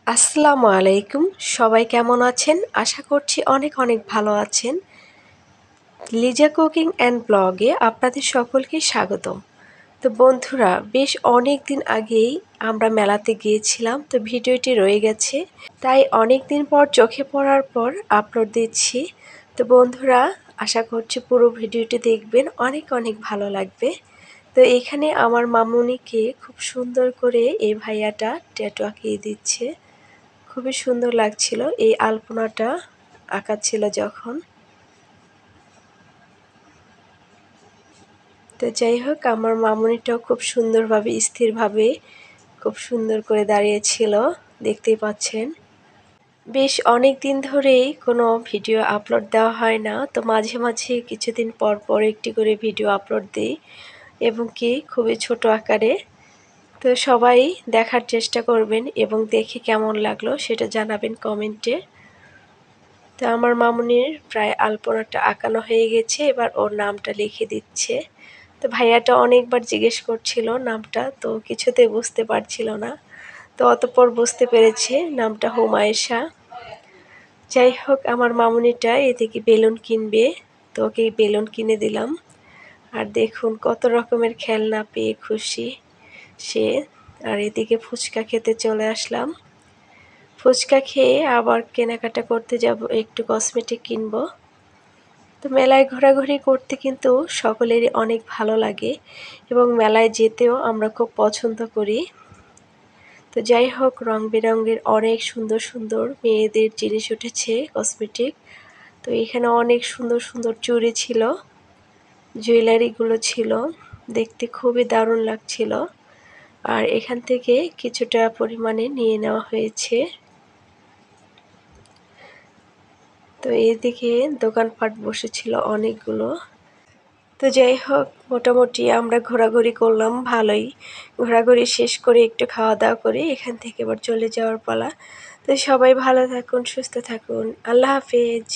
আসসালামু আলাইকুম। সবাই কেমন আছেন? আশা করছি অনেক অনেক ভালো আছেন। লিজা কুকিং অ্যান্ড ব্লগে আপনাদের সকলকে স্বাগতম। তো বন্ধুরা, বেশ অনেক দিন আগেই আমরা মেলাতে গিয়েছিলাম, তো ভিডিওটি রয়ে গেছে, তাই অনেক দিন পর চোখে পড়ার পর আপলোড দিচ্ছি। তো বন্ধুরা, আশা করছি পুরো ভিডিওটি দেখবেন, অনেক অনেক ভালো লাগবে। তো এখানে আমার মামুনিকে খুব সুন্দর করে এই ভাইয়াটা ট্যাটু আঁকিয়ে দিচ্ছে। খুবই সুন্দর লাগছিল এই আলপনাটা আঁকাচ্ছিল যখন। তো যাই হোক, আমার মামুনিটাও খুব সুন্দরভাবে স্থিরভাবে খুব সুন্দর করে দাঁড়িয়েছিল, দেখতেই পাচ্ছেন। বেশ অনেক দিন ধরেই কোনো ভিডিও আপলোড দেওয়া হয় না, তো মাঝে মাঝে কিছুদিন পর পর একটি করে ভিডিও আপলোড দিই, এবং কি খুবই ছোট আকারে। তো সবাই দেখার চেষ্টা করবেন এবং দেখে কেমন লাগলো সেটা জানাবেন কমেন্টে। তো আমার মামুনির প্রায় আলপনাটা আঁকানো হয়ে গেছে, এবার ওর নামটা লিখে দিচ্ছে। তো ভাইয়াটা অনেকবার জিজ্ঞেস করছিল নামটা, তো কিছুতেই বুঝতে পারছিল না। তো অতঃপর বুঝতে পেরেছে নামটা হুমায়শা। যাই হোক, আমার মামুনিটা এদিকে বেলুন কিনবে, তো ওকে বেলুন কিনে দিলাম। আর দেখুন কত রকমের খেলনা পেয়ে খুশি সে। আর এদিকে ফুচকা খেতে চলে আসলাম। ফুচকা খেয়ে আবার কেনাকাটা করতে যাব, একটু কসমেটিক কিনবো। তো মেলায় ঘোরাঘুরি করতে কিন্তু সকলেরই অনেক ভালো লাগে, এবং মেলায় যেতেও আমরা খুব পছন্দ করি। তো যাই হোক, রং বেরঙের অনেক সুন্দর সুন্দর মেয়েদের জিনিস উঠেছে কসমেটিক। তো এখানে অনেক সুন্দর সুন্দর চুড়ি ছিল, জুয়েলারিগুলো ছিল, দেখতে খুবই দারুণ লাগছিল। আর এখান থেকে কিছুটা পরিমাণে নিয়ে নেওয়া হয়েছে। তো এদিকে দোকানপাট বসেছিল অনেকগুলো। তো যাই হোক, মোটামুটি আমরা ঘোরাঘুরি করলাম ভালোই। ঘোরাঘুরি শেষ করে একটু খাওয়া দাওয়া করে এখান থেকে এবার চলে যাওয়ার পালা। তো সবাই ভালো থাকুন, সুস্থ থাকুন। আল্লাহ হাফেজ।